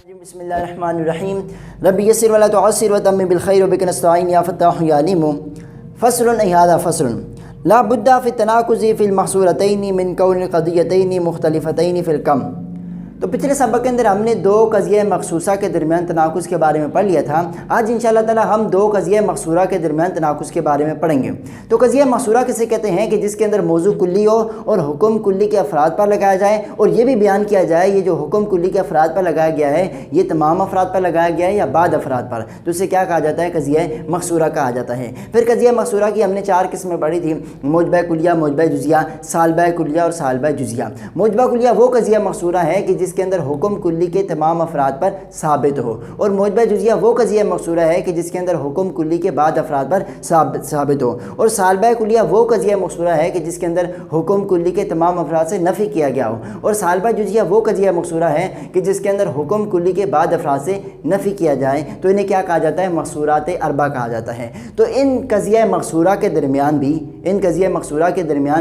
بسم اللہ الرحمن الرحیم رب یسر ولا تعسر وتمم بالخیر وبک نستعین یا فتاح یا علیم فصل ای ھذا فصل لا بد فی التناقض فی المحصورتین من کون القضیتین مختلفتین فی الکم۔ تو پچھلے سبق کے اندر ہم نے دو قضیہ مخصوصہ کے درمیان تناقض کے بارے میں پڑھ لیا تھا۔ آج انشاءاللہ تعالی ہم دو قضیہ مقصورہ کے درمیان تناقض کے بارے میں پڑھیں گے۔ تو قضیہ مقصورہ کسے کہتے ہیں کہ جس کے اندر موضوع کلی ہو اور حکم کلی کے افراد پر لگایا جائے، اور یہ بھی بیان کیا جائے یہ جو حکم کلی کے افراد پر لگایا گیا ہے یہ تمام افراد پر لگایا گیا ہے یا بعض افراد پر، تو اسے کیا کہا جاتا ہے؟ قضیہ مقصورہ کہا جاتا ہے۔ پھر قضیہ مقصورہ کی ہم نے چار قسمیں پڑھی تھی: موجبہ کلیہ، موجبہ جزیہ، سالبہ کلیہ اور سالبہ جزیہ۔ موجبہ کلیہ وہ قضیہ مقصورہ ہے کہ جس کے اندر حکم کلی کے تمام افراد پر ثابت ہو، اور موجبہ جزیہ وہ قضیہ مقصورہ ہے کہ جس کے اندر حکم کلی کے بعد افراد پر ثابت ہو، اور سالبہ کلیہ وہ قضیہ مقصورہ ہے کہ جس کے اندر حکم کلی کے تمام افراد سے نفی کیا گیا ہو، اور سالبہ جزیہ وہ قضیہ مقصورہ ہے کہ جس کے اندر حکم کلی کے بعد افراد سے نفی کیا جائے، تو انہیں کیا کہا جاتا ہے؟ مقصورات اربع کہا جاتا ہے۔ تو ان قضیہ مقصورہ کے درمیان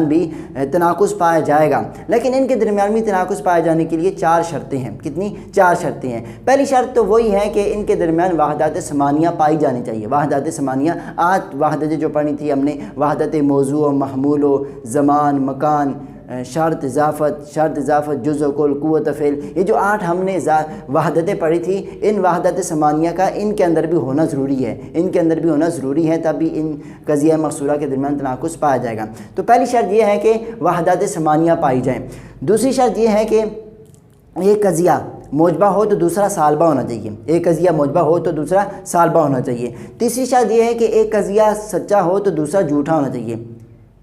بھی تناقض پایا جائے گا، لیکن ان کے درمیان بھی تناقض پائے جانے کے لیے چار شرطیں ہیں۔ کتنی؟ چار شرطیں ہیں۔ پہلی شرط تو وہی ہے کہ ان کے درمیان وحدت ثمانیہ پائی جانی چاہیے۔ وحدت ثمانیہ، آج وحدت جو پڑھی تھی ہم نے، وحدت موضوع و محمول و زمان مکان، شرط اضافت جز و کل قوت فعل، یہ جو 8 ہم نے وحدتیں پڑھی تھی، ان وحدت ثمانیہ کا ان کے اندر بھی ہونا ضروری ہے، تب بھی ان قضیہ مقصورہ کے درمیان تناقض پایا جائے گا۔ تو پہلی شرط یہ ہے کہ وحدت ثمانیہ پائی جائیں۔ دوسری شرط یہ ہے کہ ایک قضیہ موجبہ ہو تو دوسرا سالبہ ہونا چاہیے، ایک قضیہ موجبہ ہو تو دوسرا سالبہ ہونا چاہیے۔ تیسری شرط یہ ہے کہ ایک قضیہ سچا ہو تو دوسرا جھوٹا ہونا چاہیے،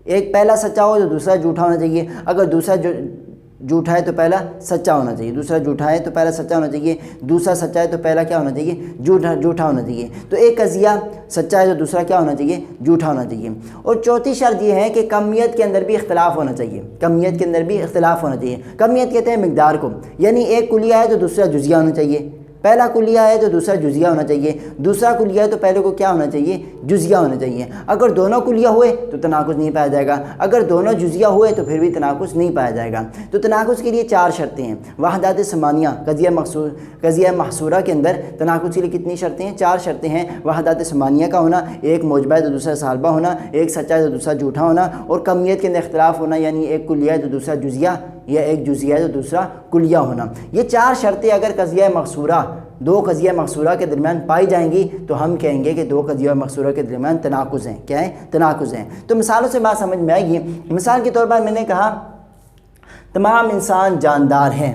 ایک پہلا سچا ہو تو دوسرا جھوٹا ہونا چاہیے، اگر دوسرا جھوٹا ہے تو پہلا سچا ہونا چاہیے، دوسرا جھوٹا ہے تو پہلا سچا ہونا چاہیے، دوسرا سچا ہے تو پہلا کیا ہونا چاہیے؟ جھوٹا ہونا چاہیے۔ تو ایک قضیہ سچا ہے تو دوسرا کیا ہونا چاہیے؟ جھوٹا ہونا چاہیے۔ اور چوتھی شرط یہ ہے کہ کمیت کے اندر بھی اختلاف ہونا چاہیے، کمیت کہتے ہیں مقدار کو، یعنی ایک کلیہ ہے تو دوسرا جزیہ ہونا چاہیے، پہلا کلیہ ہے تو دوسرا جزیہ ہونا چاہیے، دوسرا کلیہ ہے تو پہلے کو کیا ہونا چاہیے؟ جزیہ ہونا چاہیے۔ اگر دونوں کلیہ ہوئے تو تناقض نہیں پایا جائے گا، اگر دونوں جزیہ ہوئے تو پھر بھی تناقض نہیں پایا جائے گا۔ تو تناقض کے لیے چار شرطیں ہیں۔ وحدت ثمانیہ قضیہ محصورہ کے اندر تناقض کے لیے کتنی شرطیں ہیں؟ چار شرطیں ہیں۔ وحدت ثمانیہ کا ہونا، ایک موجبہ ہے تو دوسرا سالبہ ہونا، ایک سچا ہے تو دوسرا جھوٹا ہونا، اور کمیت کے اندر اختلاف ہونا، یعنی ایک کلیہ ہے تو دوسرا جزیہ، یا ایک جزیہ ہے تو دوسرا کلیہ ہونا۔ یہ چار شرطیں اگر دو قضیہ مقصورہ کے درمیان پائی جائیں گی تو ہم کہیں گے کہ دو قضیہ مقصورہ کے درمیان تناقض ہیں۔ کیا ہے؟ تناقض ہیں۔ تو مثالوں سے بات سمجھ میں آئے گی۔ مثال کے طور پر میں نے کہا تمام انسان جاندار ہیں،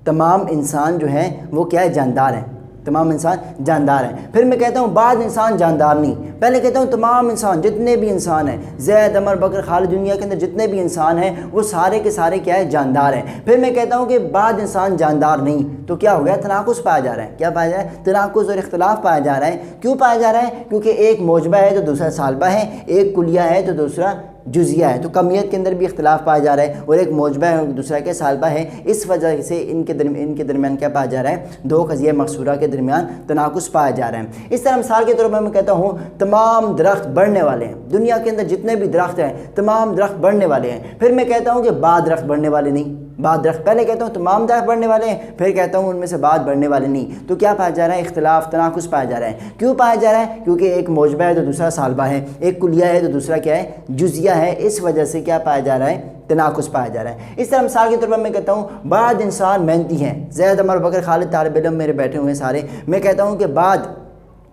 تمام انسان جو ہیں وہ کیا ہے؟ جاندار ہیں، تمام انسان جاندار ہیں۔ پھر میں کہتا ہوں بعض انسان جاندار نہیں، پہلے کہتا ہوں تمام انسان، جتنے بھی انسان ہیں، زید عمر بکر خالد، دنیا کے اندر جتنے بھی انسان ہیں وہ سارے کے سارے کیا ہے؟ جاندار ہیں۔ پھر میں کہتا ہوں کہ بعض انسان جاندار نہیں، تو کیا ہو گیا؟ تناقض پایا جا رہا ہے۔ کیا پایا جا رہا ہے؟ تناقض اور اختلاف پایا جا رہا ہے۔ کیوں پایا جا رہا ہے؟ کیونکہ ایک موجبہ ہے تو دوسرا سالبہ ہے، ایک کلیہ ہے تو دوسرا جزیہ ہے، تو کمیت کے اندر بھی اختلاف پایا جا رہا ہے، اور ایک موجبہ ہے اور دوسرا کیا؟ سالبہ ہے۔ اس وجہ سے ان کے درمیان کیا پایا جا رہا ہے؟ دو قضیہ مقصورہ کے درمیان تناقض پایا جا رہا ہے۔ اس طرح مثال کے طور پر میں کہتا ہوں تمام درخت بڑھنے والے ہیں، دنیا کے اندر جتنے بھی درخت ہیں تمام درخت بڑھنے والے ہیں۔ پھر میں کہتا ہوں کہ بعض درخت بڑھنے والے نہیں، بعض درخت، پہلے کہتا ہوں تمام درخت بڑھنے والے ہیں، پھر کہتا ہوں ان میں سے بعض بڑھنے والے نہیں، تو کیا پایا جا رہا ہے؟ اختلاف، تناقض پایا جا رہا ہے۔ کیوں پایا جا رہا ہے؟ کیونکہ ایک موجبہ ہے تو دوسرا سالبہ ہے، ایک کلیہ ہے تو دوسرا کیا ہے؟ جزیہ ہے۔ اس وجہ سے کیا پایا جا رہا ہے؟ تناقض پایا جا رہا ہے۔ اس طرح مثال کے طور پر میں کہتا ہوں بعض انسان محنتی ہیں، زید عمر بکر خالد طالب علم میرے بیٹھے ہوئے ہیں سارے، میں کہتا ہوں کہ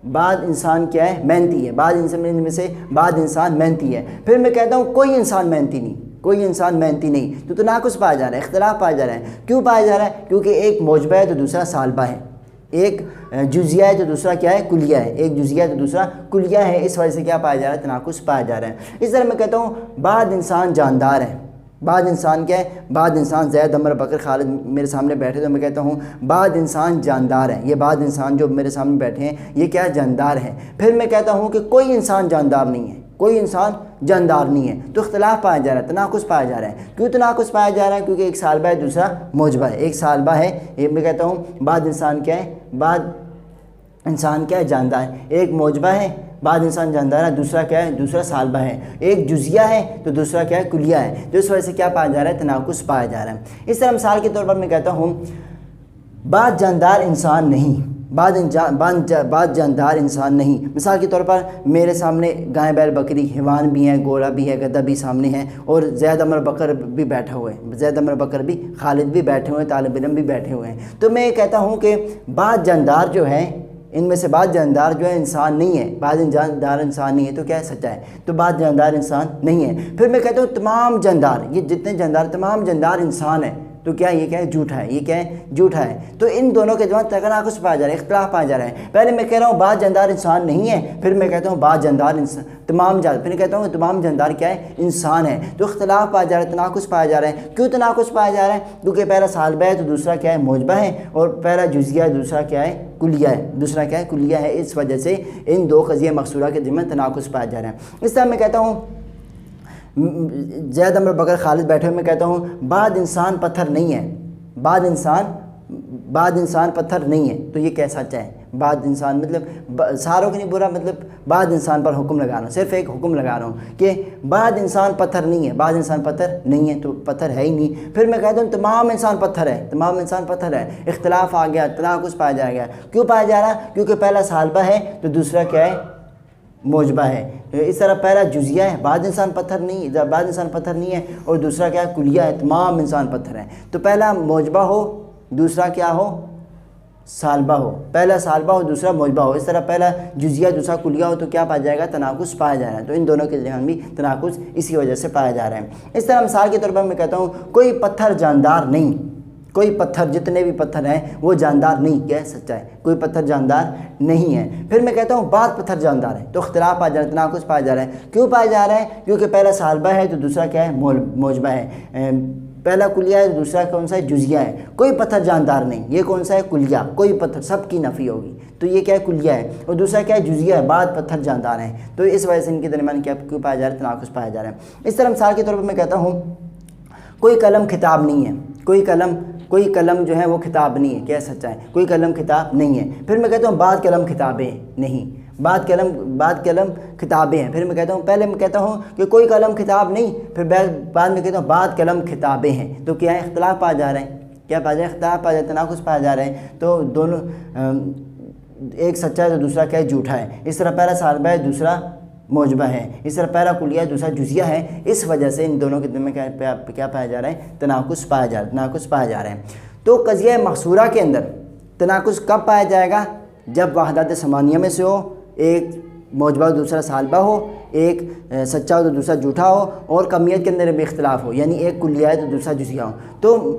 بعض انسان کیا ہے؟ محنتی ہے، بعض انسان میں سے بعض انسان محنتی ہے۔ پھر میں کہتا ہوں کوئی انسان محنتی نہیں، تو تناقض پایا جا رہا ہے، اختلاف پایا جا رہا ہے۔ کیوں پایا جا رہا ہے؟ کیونکہ ایک موجبہ ہے تو دوسرا سالبہ ہے، ایک جزیہ ہے تو دوسرا کیا ہے؟ کلیہ ہے، ایک جزیہ ہے تو دوسرا کلیہ ہے۔ اس وجہ سے کیا پایا جا رہا ہے؟ تناقض پایا جا رہا ہے۔ اس طرح میں کہتا ہوں بعض انسان جاندار ہیں، بعض انسان کیا ہے؟ بعض انسان زید عمر بکر خالد میرے سامنے بیٹھے تو میں کہتا ہوں بعض انسان جاندار ہیں، یہ بعض انسان جو میرے سامنے بیٹھے ہیں یہ کیا ہے؟ جاندار ہیں۔ پھر میں کہتا ہوں کہ کوئی انسان جاندار نہیں ہے، تو اختلاف پایا جا رہا ہے، تناقض پایا جا رہا ہے۔ کیوں تناقض پایا جا رہا ہے؟ کیونکہ ایک سالبہ ہے دوسرا موجبہ ہے، ایک سالبہ ہے، یہ میں کہتا ہوں بعض انسان کیا ہے؟ بعض انسان کیا ہے؟ جاندار ہے، ایک موجبہ ہے، بعض انسان جاندار ہے، دوسرا کیا ہے؟ دوسرا سالبہ ہے، ایک جزیہ ہے تو دوسرا کیا ہے؟ کلیہ ہے، تو اس وجہ سے کیا پایا جا رہا ہے؟ تناقض پایا جا رہا ہے۔ اس طرح مثال کے طور پر میں کہتا ہوں بعض جاندار انسان نہیں، بعض جاندار انسان نہیں۔ مثال کے طور پر میرے سامنے گائے بیل بکری حیوان بھی ہیں، گھوڑا بھی ہے، گدھا بھی سامنے ہے، اور زید عمر بکر بھی بیٹھا ہوئے ہیں، زید عمر بکر بھی، خالد بھی بیٹھے ہوئے ہیں، طالب علم بھی بیٹھے ہوئے ہیں۔ تو میں یہ کہتا ہوں کہ بعض جاندار جو ہیں، ان میں سے بعض جاندار جو ہے انسان نہیں ہے، بعض جاندار انسان نہیں ہے، تو کیا ہے؟ سچا ہے۔ تو بعض جاندار انسان نہیں ہے۔ پھر میں کہتا ہوں تمام جاندار، یہ جتنے جاندار، تمام جاندار انسان ہیں، تو کیا یہ کیا ہے؟ جھوٹا ہے۔ یہ کیا ہے؟ جھوٹا ہے۔ تو ان دونوں کے درمیان تناقض پایا جا رہا ہے، اختلاف پایا جا رہا ہے۔ پہلے میں کہہ رہا ہوں بعض جاندار انسان نہیں ہے، پھر میں کہتا ہوں بعض جاندار انسان، پھر کہتا ہوں تمام جاندار کیا ہے؟ انسان ہے۔ تو اختلاف پایا جا رہا ہے، تناقض پایا جا رہا ہے۔ کیوں تناقض پایا جا رہا ہے؟ کیونکہ پہلا سالبہ ہے تو دوسرا کیا ہے؟ موجبہ ہے، اور پہلا جزیہ ہے، دوسرا کیا ہے؟ کلیہ ہے، دوسرا کیا ہے؟ کلیہ ہے۔ اس وجہ سے ان دو قضیہ مقصورہ کے درمیان تناقض پایا جا رہا ہے۔ اس طرح میں کہتا ہوں زید عمر بکر خالد بیٹھے ہوئے، میں کہتا ہوں بعض انسان پتھر نہیں ہے، بعض انسان پتھر نہیں ہے، تو یہ کیا سچ ہے؟ بعض انسان مطلب ساروں کے نہیں برا، مطلب بعض انسان پر حکم لگا رہا ہوں، صرف ایک حکم لگا رہا ہوں کہ بعض انسان پتھر نہیں ہے، بعض انسان پتھر نہیں ہے، تو پتھر ہے ہی نہیں۔ پھر میں کہتا ہوں تمام انسان پتھر ہے، تمام انسان پتھر ہے۔ اختلاف آ گیا، تناقض پایا جائے گا۔ کیوں پایا جا رہا ہے؟ کیونکہ پہلا سالبہ ہے تو دوسرا کیا ہے؟ موجبہ ہے۔ اس طرح پہلا جزیہ ہے، بعض انسان پتھر نہیں ہے، اور دوسرا کیا ہے؟ کلیہ ہے، تمام انسان پتھر ہیں۔ تو پہلا موجبہ ہو، دوسرا کیا ہو؟ سالبہ ہو، پہلا سالبہ ہو، دوسرا موجبہ ہو۔ اس طرح پہلا جزیہ، دوسرا کلیہ ہو، تو کیا پایا جائے گا؟ تناقض پایا جا رہا ہے۔ تو ان دونوں کے درمیان بھی تناقض اسی وجہ سے پایا جا رہا ہے۔ اس طرح مثال کے طور پر میں کہتا ہوں کوئی پتھر جاندار نہیں، کوئی پتھر، جتنے بھی پتھر ہیں وہ جاندار نہیں۔ کیا ہے؟ سچا ہے، کوئی پتھر جاندار نہیں ہے۔ پھر میں کہتا ہوں بعض پتھر جاندار ہیں، تو اختلاف پایا جا رہا ہے، تناقض پایا جا رہا ہے۔ کیوں پایا جا رہا ہے؟ کیونکہ پہلا سالبہ ہے تو دوسرا کیا ہے؟ موجبہ ہے۔ پہلا کلیہ ہے تو دوسرا کون سا ہے؟ جزیہ ہے۔ کوئی پتھر جاندار نہیں، یہ کون سا ہے؟ کلیہ۔ کوئی پتھر، سب کی نفی ہوگی، تو یہ کیا ہے؟ کلیہ ہے۔ اور دوسرا کیا ہے؟ جزیہ ہے، بعض پتھر جاندار ہیں۔ تو اس وجہ سے ان کے درمیان کیوں پایا جا رہا ہے؟ تناقض پایا جا رہا ہے۔ اس طرح مثال کے طور پر میں کہتا ہوں کوئی قلم کتاب نہیں ہے، کوئی قلم جو ہے وہ کتاب نہیں ہے۔ کیا سچا ہے؟ کوئی قلم کتاب نہیں ہے۔ پھر میں کہتا ہوں بعض قلم کتابیں نہیں، بعض قلم کتابیں ہیں۔ پھر میں کہتا ہوں، پہلے میں کہتا ہوں کہ کوئی قلم کتاب نہیں، پھر بعد میں کہتا ہوں بعض قلم کتابیں ہیں۔ تو کیا ہے؟ اختلاف پایا جا رہا ہے۔ کیا پایا جا رہا ہے؟ اختلاف پایا جا رہا ہے، تناقض پایا جا رہا ہے۔ تو دونوں، ایک سچا ہے تو دوسرا کیا ہے؟ جھوٹا ہے۔ اس طرح پہلا سالبہ ہے، دوسرا موجبہ ہے۔ اس طرح پہلا کلیہ ہے، دوسرا جزیہ ہے۔ اس وجہ سے ان دونوں کے درمیان کیا پایا جا رہا ہے؟ تناقض پایا جا رہا ہے۔ تو قضیہ مقصورہ کے اندر تناقض کب پایا جائے گا؟ جب وحدات ثمانیہ میں سے ہو، ایک موجبہ ہو دوسرا سالبہ ہو، ایک سچا ہو تو دوسرا جھوٹا ہو، اور کمیت کے اندر بھی اختلاف ہو، یعنی ایک کلیہ ہے تو دوسرا جزیہ ہو۔ تو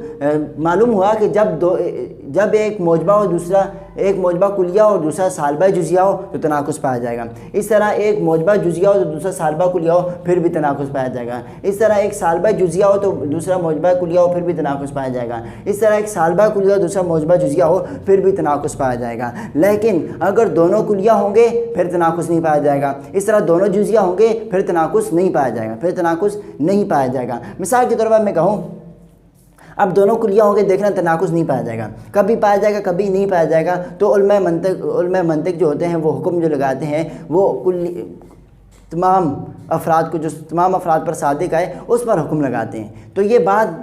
معلوم ہوا کہ جب ایک موجبہ ہو، دوسرا ایک موجبہ کلیہ ہو اور دوسرا سالبہ جزیہ ہو تو تناقض پایا جائے گا۔ اس طرح ایک موجبہ جزیہ ہو تو دوسرا سالبہ کلیہ ہو، پھر بھی تناقض پایا جائے گا۔ اس طرح ایک سالبہ جزیہ ہو تو دوسرا موجبہ کلیہ ہو، پھر بھی تناقض پایا جائے گا۔ اس طرح ایک سالبہ کلیہ ہو دوسرا موجبہ جزیہ ہو، پھر بھی تناقض پایا جائے گا۔ لیکن اگر دونوں کلیہ ہوں گے پھر تناقض نہیں پایا جائے گا۔ اس طرح دونوں جزیہ ہوں گے پھر تناقض نہیں پایا جائے گا۔ مثال کے طور پر میں کہوں اب دونوں کلیہ ہوں گے، دیکھنا تناقض نہیں پایا جائے گا، کبھی پایا جائے گا کبھی نہیں پایا جائے گا۔ تو علماء منطق جو ہوتے ہیں وہ حکم جو لگاتے ہیں وہ تمام افراد پر صادق آئے اس پر حکم لگاتے ہیں۔ تو یہ بات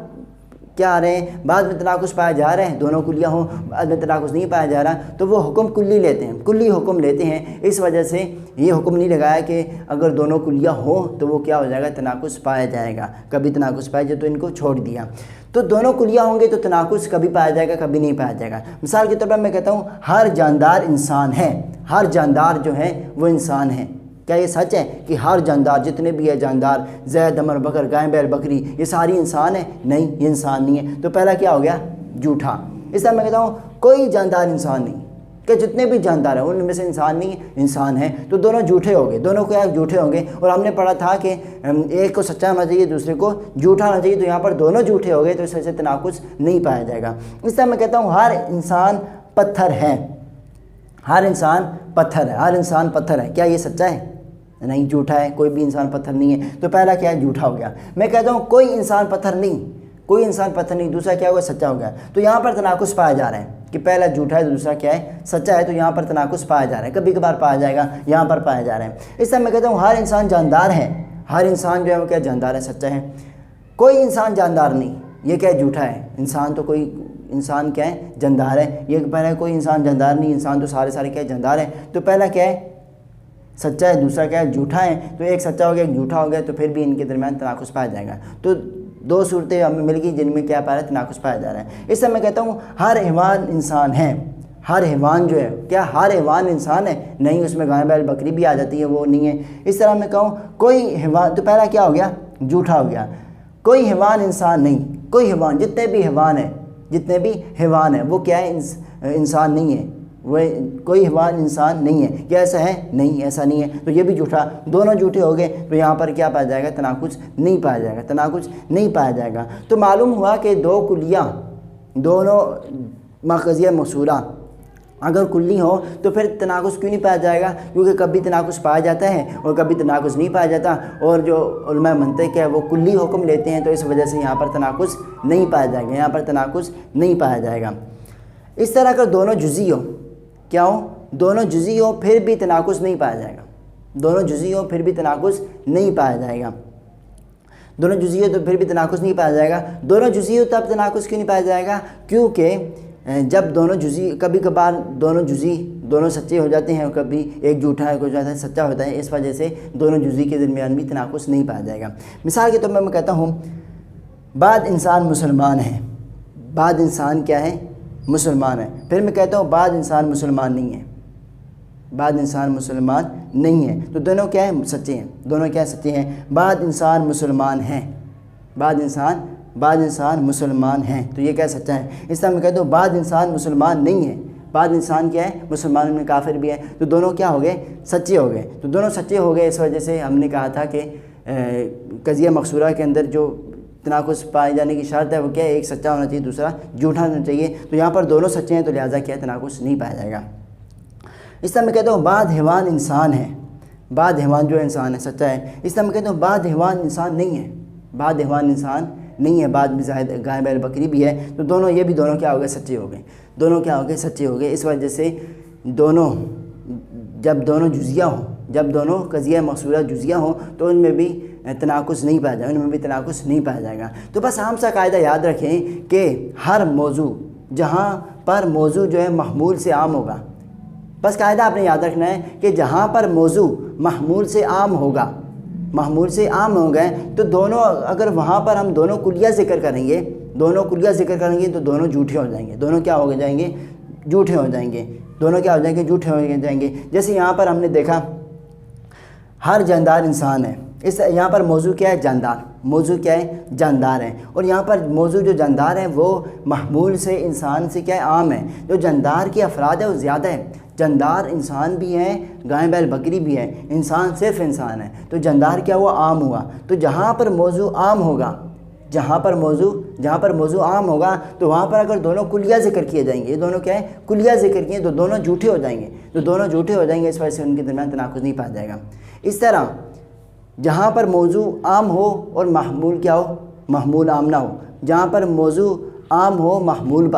کیا آ رہے ہیں؟ بعد میں تناقض پایا جا رہے ہیں، دونوں کلیہ ہوں، بعد میں تناقض نہیں پایا جا رہا، تو وہ حکم کلی حکم لیتے ہیں۔ اس وجہ سے یہ حکم نہیں لگایا کہ اگر دونوں کلیہ ہوں تو وہ کیا ہو جائے گا؟ تناقض پایا جائے گا، کبھی تناقض پایا جائے تو ان کو چھوڑ دیا۔ تو دونوں کلیہ ہوں گے تو تناقض کبھی پایا جائے گا کبھی نہیں پایا جائے گا۔ مثال کے طور پر میں کہتا ہوں ہر جاندار انسان ہے، ہر جاندار جو ہے وہ انسان ہے۔ کیا یہ سچ ہے کہ ہر جاندار، جتنے بھی ہے جاندار، زید عمر بکر گائے بیل بکری، یہ ساری انسان ہیں؟ نہیں، یہ انسان نہیں ہے۔ تو پہلا کیا ہو گیا؟ جھوٹا۔ اس طرح میں کہتا ہوں کوئی جاندار انسان نہیں، کہ جتنے بھی جاندار ہیں ان میں سے انسان نہیں انسان ہے، تو دونوں جھوٹے ہو گئے، دونوں کیا جھوٹے ہوں گے۔ اور ہم نے پڑھا تھا کہ ایک کو سچا ہونا چاہیے دوسرے کو جھوٹا ہونا چاہیے، تو یہاں پر دونوں جھوٹے ہو گئے تو اس وجہ سے تناقض نہیں پایا جائے گا۔ اس طرح میں کہتا ہوں ہر انسان پتھر ہے، ہر انسان پتھر ہے۔ کیا یہ سچا ہے؟ نہیں، جھوٹا ہے، کوئی بھی انسان پتھر نہیں ہے۔ تو پہلا کیا ہے؟ جھوٹا ہو گیا۔ میں کہتا ہوں کوئی انسان پتھر نہیں، دوسرا کیا ہوا؟ سچا ہو گیا۔ تو یہاں پر تناقض پایا جا رہا ہے کہ پہلا جھوٹا ہے تو دوسرا کیا ہے؟ سچا ہے۔ تو یہاں پر تناقض پایا جا رہا ہے، کبھی کبھار پایا جائے گا، یہاں پر پایا جا رہا ہے۔ اس طرح میں کہتا ہوں ہر انسان جاندار ہے، ہر انسان جو ہے وہ کیا؟ جاندار ہے، سچا ہے۔ کوئی انسان جاندار نہیں، یہ کیا؟ جھوٹا ہے۔ انسان تو کوئی انسان کیا ہے؟ جاندار ہے۔ یہ پہلا کوئی انسان جاندار نہیں، انسان تو سارے کیا ہے؟ جاندار ہے۔ تو پہلا کیا ہے؟ سچا ہے، دوسرا کیا ہے؟ جھوٹا ہے۔ تو ایک سچا ہو گیا ایک جھوٹا ہو گیا، تو پھر بھی ان کے درمیان تناقض پایا جائے گا۔ تو دو صورتیں ہمیں مل گئی جن میں کیا پایا ہے؟ تناقض پایا جا رہا ہے۔ اس سے میں کہتا ہوں ہر حیوان انسان ہے، ہر حیوان جو ہے، کیا ہر حیوان انسان ہے؟ نہیں، اس میں گائے بیل بکری بھی آ جاتی ہے، وہ نہیں ہے۔ اس طرح میں کہوں کوئی حیوان، تو پہلا کیا ہو گیا؟ جھوٹا ہو گیا۔ کوئی حیوان انسان نہیں، کوئی حیوان، جتنے بھی حیوان ہیں وہ کیا ہے؟ انسان نہیں ہے، وہ کوئی حیوان انسان نہیں ہے۔ کیا ایسا ہے؟ نہیں، ایسا نہیں ہے۔ تو یہ بھی جھوٹا، دونوں جھوٹے ہو گئے، تو یہاں پر کیا پایا جائے گا؟ تناقض نہیں پایا جائے گا، تناقض نہیں پایا جائے گا۔ تو معلوم ہوا کہ دو کلیاں، دونوں ماخذیہ مقصورہ اگر کلی ہو تو پھر تناقض کیوں نہیں پایا جائے گا؟ کیونکہ کبھی تناقض پایا جاتا ہے اور کبھی تناقض نہیں پایا جاتا، اور جو علماء منطق ہے وہ کلی حکم لیتے ہیں، تو اس وجہ سے یہاں پر تناقض نہیں پایا جائے گا، یہاں پر تناقض نہیں پایا جائے گا۔ اس طرح اگر دونوں جزئی ہو، کیا ہو؟ دونوں جزئی ہو، پھر بھی تناقض نہیں پایا جائے گا، دونوں جزئی ہو پھر بھی تناقض نہیں پایا جائے گا، دونوں جزئی ہو تو پھر بھی تناقض نہیں پایا جائے گا۔ دونوں جزئی ہو تب تناقض کیوں نہیں پایا جائے گا؟ کیونکہ جب دونوں جزئی، کبھی کبھار دونوں جزئی دونوں سچے ہو جاتے ہیں، اور کبھی ایک جھوٹا ہے کوئی جاتا ہے سچا ہوتا ہے، اس وجہ سے دونوں جزئی کے درمیان بھی تناقض نہیں پایا جائے گا۔ مثال کے طور پر میں کہتا ہوں بعض انسان مسلمان ہیں، بعض انسان کیا ہے؟ مسلمان ہے۔ پھر میں کہتا ہوں بعض انسان مسلمان نہیں ہے، بعض انسان مسلمان نہیں ہے، تو دونوں کیا ہیں؟ سچے ہیں، دونوں کیا سچے ہیں؟ بعض انسان مسلمان ہیں، بعض انسان مسلمان ہیں، تو یہ کیا سچا ہے۔ اس طرح میں کہتا ہوں بعض انسان مسلمان نہیں ہے، بعض انسان کیا ہے؟ مسلمان میں کافر بھی ہے، تو دونوں کیا ہو گئے؟ سچے ہو گئے۔ تو دونوں سچے ہو گئے، اس وجہ سے ہم نے کہا تھا کہ قضیہ مقصورہ کے اندر جو تناقض پائے جانے کی شرط ہے وہ کیا ہے؟ ایک سچا ہونا چاہیے، دوسرا جھوٹا ہونا چاہیے۔ تو یہاں پر دونوں سچے ہیں، تو لہٰذا کیا ہے؟ تناقض نہیں پایا جائے گا۔ اس طرح میں کہتا ہوں بعض حیوان انسان ہے، بعض حیوان جو انسان ہے سچا ہے۔ اس طرح میں کہتا ہوں بعض حیوان انسان نہیں ہے، بعض حیوان انسان نہیں ہے، بعض میں زائد گائے بیل بکری بھی ہے، تو دونوں یہ بھی دونوں کیا ہو گئے؟ سچے ہو گئے، دونوں کیا ہو گئے؟ سچے ہو گئے۔ اس وجہ سے دونوں، جب دونوں جزیہ ہوں، جب دونوں قضیہ مقصورہ جزیہ ہوں تو ان میں بھی تناقض نہیں پایا جائے گا، ان میں بھی تناقض نہیں پایا جائے گا۔ تو بس عام سا قاعدہ یاد رکھیں کہ ہر موضوع، جہاں پر موضوع جو ہے محمول سے عام ہوگا، بس قاعدہ آپ نے یاد رکھنا ہے کہ جہاں پر موضوع محمول سے عام ہوگا، محمول سے عام ہو گئے، تو دونوں، اگر وہاں پر ہم دونوں کلیہ ذکر کریں گے، دونوں کلیہ ذکر کریں گے تو دونوں جھوٹے ہو جائیں گے، دونوں کیا ہو جائیں گے؟ جھوٹے ہو جائیں گے، دونوں کیا ہو جائیں گے؟ جھوٹے ہو جائیں گے۔ جیسے یہاں پر ہم نے دیکھا ہر جاندار انسان ہے، یہاں پر موضوع کیا ہے؟ جاندار، موضوع کیا ہے؟ جاندار ہے، اور یہاں پر موضوع جو جاندار ہے وہ محمول سے انسان سے کیا ہے؟ عام ہے۔ جو جاندار کے افراد ہے وہ زیادہ ہے، جاندار انسان بھی ہیں، گائے بیل بکری بھی ہے، انسان صرف انسان ہے، تو جاندار کیا ہوا؟ عام ہوا۔ تو جہاں پر موضوع عام ہوگا، جہاں پر موضوع عام ہوگا تو وہاں پر اگر دونوں کلیہ ذکر کیے جائیں گے، یہ دونوں کیا ہے؟ کلیہ ذکر کیے، تو دونوں جھوٹے ہو جائیں گے، تو دونوں جھوٹے ہو جائیں گے، اس وجہ سے ان کے درمیان تناقض نہیں پایا جائے گا۔ اس طرح جہاں پر موضوع عام ہو اور محمول کیا ہو؟ محمول عام نہ ہو، جہاں پر موضوع عام ہو محمول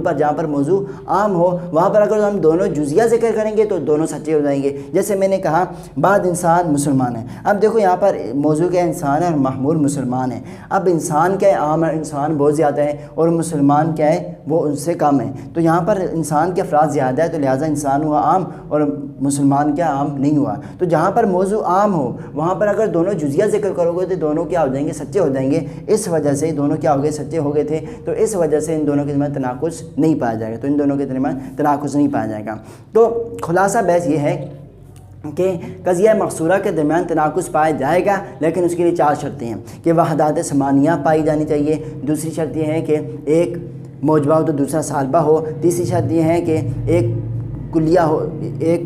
پر جہاں پر موضوع عام ہو وہاں پر اگر ہم دونوں جزیہ ذکر کریں گے تو دونوں سچے ہو جائیں گے۔ جیسے میں نے کہا بعض انسان مسلمان ہیں، اب دیکھو یہاں پر موضوع کیا انسان ہے اور محمول مسلمان ہے۔ اب انسان کیا ہے؟ عام ہے، انسان بہت زیادہ ہے، اور مسلمان کیا ہے؟ وہ ان سے کم ہے۔ تو یہاں پر انسان کے افراد زیادہ ہے، تو لہٰذا انسان ہوا عام اور مسلمان کیا عام نہیں ہوا۔ تو جہاں پر موضوع عام ہو وہاں پر اگر دونوں جزیہ ذکر کرو گے تو دونوں کیا ہو جائیں گے؟ سچے ہو جائیں گے۔ اس وجہ سے دونوں کیا ہو گئے؟ سچے ہو گئے تھے، تو اس وجہ سے ان دونوں کے درمیان تناقض نہیں پایا جائے گا، نہیں پایا جائے گا۔ تو خلاصہ بحث یہ ہے کہ قضیہ مقصورہ کے درمیان تناقض پایا جائے گا، لیکن اس کے لیے 4 شرطیں ہیں کہ وحدات ثمانیہ پائی جانی چاہیے، دوسری شرط یہ ہے کہ ایک موجبہ ہو تو دوسرا سالبہ ہو، تیسری شرط یہ ہے کہ ایک کلیہ ہو، ایک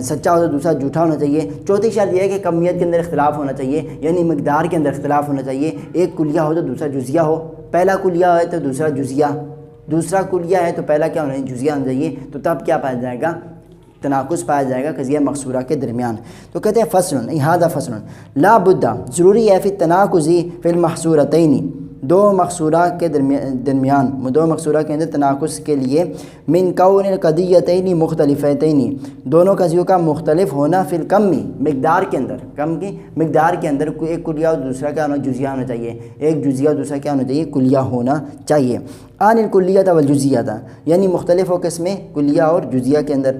سچا ہو تو دوسرا جھوٹا ہونا چاہیے، چوتھی شرط یہ ہے کہ کمیت کے اندر اختلاف ہونا چاہیے، یعنی مقدار کے اندر اختلاف ہونا چاہیے، ایک کلیہ ہو تو دوسرا جزیہ ہو، پہلا کلیہ ہے تو دوسرا جزیہ، دوسرا کلیہ ہے تو پہلا کیا ہونا چاہیے؟ جزیہ ہونا چاہیے، تو تب کیا پایا جائے گا؟ تناقض پایا جائے گا قضیہ مقصورہ کے درمیان۔ تو کہتے ہیں فصل، ھذا فصل لا بد، ضروری ہے فی التناقض فی المحصورتین، دو مقصورہ کے درمیان دو مقصورہ کے اندر تناقض کے لیے من کون القضیتین مختلفتین دونوں قضیوں کا مختلف ہونا فی الکم مقدار کے اندر، کم کی مقدار کے اندر ایک کلیہ اور دوسرا کیا ہونا، جزیہ ہونا چاہیے، ایک جزیہ اور دوسرا کیا ہونا چاہیے، کلیہ ہونا چاہیے۔ عن الکلیۃ والجزیۃ یعنی مختلف ہو قسمیں کلیہ اور جزیہ کے اندر،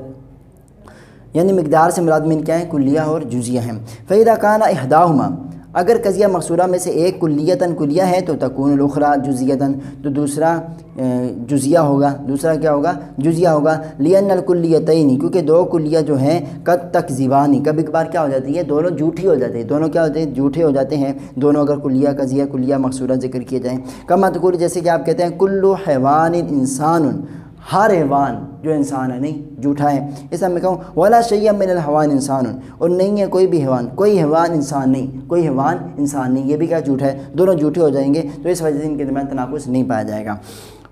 یعنی مقدار سے مراد من کیا ہے، کلیہ اور جزیہ ہیں۔ فَإِذَا كَانَ إِحْدَاهُمَا اگر قضیہ مقصورہ میں سے ایک کلیتاً کلیہ ہے تو تکون الاخری جزیتاً تو دوسرا جزیہ ہوگا، دوسرا کیا ہوگا، جزیہ ہوگا۔ لِأَنَّ الْكُلِّيَتَيْنِ کیونکہ دو کلیہ جو ہیں قد تکذبان کبھی کبھار کیا ہو جاتی ہے، دونوں جھوٹی ہو جاتی ہیں، دونوں کیا ہوتے ہیں، جھوٹے ہو جاتے ہیں دونوں اگر کلیہ قضیہ کلیہ مقصورہ ذکر کیے جائیں۔ کما تقول جیسے کہ آپ کہتے ہیں کل حیوان انسان ہر حیوان جو انسان ہے نہیں جھوٹا ہے، اس میں کہوں ولا شیء من الحیوان انسان اور نہیں ہے کوئی بھی حیوان، کوئی حیوان انسان نہیں، کوئی حیوان انسان نہیں، یہ بھی کیا جھوٹا ہے، دونوں جھوٹے ہو جائیں گے تو اس وجہ سے ان کے درمیان تناقض نہیں پایا جائے گا۔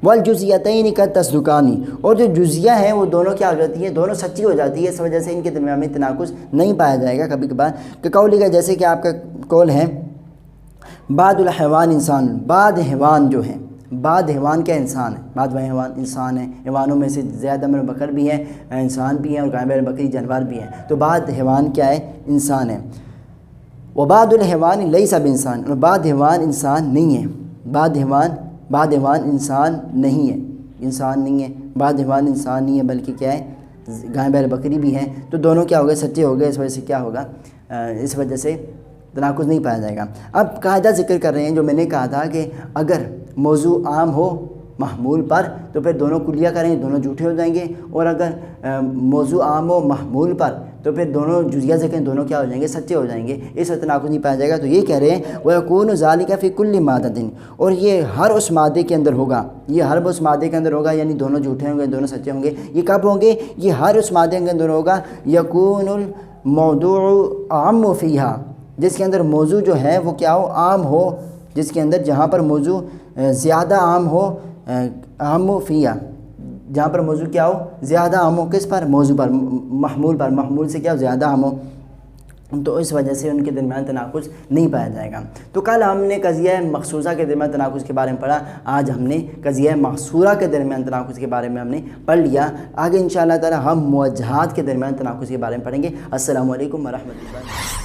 والجزیتین کا تصدقانی اور جو جزیہ ہیں وہ دونوں کیا ہو جاتی ہیں، دونوں سچی ہو جاتی ہے، اس وجہ سے ان کے درمیان میں تناقض نہیں پایا جائے گا کبھی کبھار۔ کہ قولی کا جیسے کہ آپ کا قول ہے بعض الحیوان انسان، بعض حیوان جو ہیں، بعض حیوان کیا انسان ہے، بعض حیوان انسان ہیں، حیوانوں میں سے زیادہ بر بکر بھی ہیں، انسان بھی ہیں، اور گائے بکری جانور بھی ہیں، تو بعض حیوان کیا ہے، انسان ہے۔ وبعض الحیوان لیس بانسان اور بعض حیوان انسان نہیں ہے، بعض حیوان انسان نہیں ہے، انسان نہیں ہے، بعض حیوان انسان نہیں ہے بلکہ کیا ہے، گائے بیل بکری بھی ہیں، تو دونوں کیا ہو گئے، سچے ہو گئے، اس وجہ سے کیا ہوگا، اس وجہ سے تناقض نہیں پایا جائے گا۔ اب قاعدہ ذکر کر رہے ہیں جو میں نے کہا تھا کہ اگر موضوع عام ہو محمول پر تو پھر دونوں کلیہ کریں، دونوں جھوٹے ہو جائیں گے، اور اگر موضوع عام ہو محمول پر تو پھر دونوں جزیہ ذکر دونوں کیا ہو جائیں گے، سچے ہو جائیں گے، اس سے تناقض نہیں پایا جائے گا۔ تو یہ کہہ رہے ہیں وَيَكُونُ ذَلِكَ فِي كُلِّ مَادَةٍ اور یہ ہر اس مادے کے اندر ہوگا، یہ ہر اس مادے کے اندر ہوگا، یعنی دونوں جھوٹے ہوں گے، دونوں سچے ہوں گے، یہ کب ہوں گے، یہ ہر اس مادے کے اندر ہوگا يَكُونُ الْمَوْضُوعُ أَعَمُّ فِيهَا جس کے اندر موضوع جو ہے وہ کیا ہو، عام ہو، جس کے اندر جہاں پر موضوع زیادہ عام ہو، عام فیہا جہاں پر موضوع کیا ہو، زیادہ عام ہو، کس پر، موضوع پر، محمول پر، محمول سے کیا زیادہ عام ہو، تو اس وجہ سے ان کے درمیان تناقض نہیں پایا جائے گا۔ تو کل ہم نے قضیہ مخصوصہ کے درمیان تناقض کے بارے میں پڑھا، آج ہم نے قضیہ مقصورہ کے درمیان تناقض کے بارے میں ہم نے پڑھ لیا۔ آگے انشاءاللہ تعالی ہم موجہات کے درمیان تناقض کے بارے میں پڑھیں گے۔ السلام علیکم ورحمۃ اللہ۔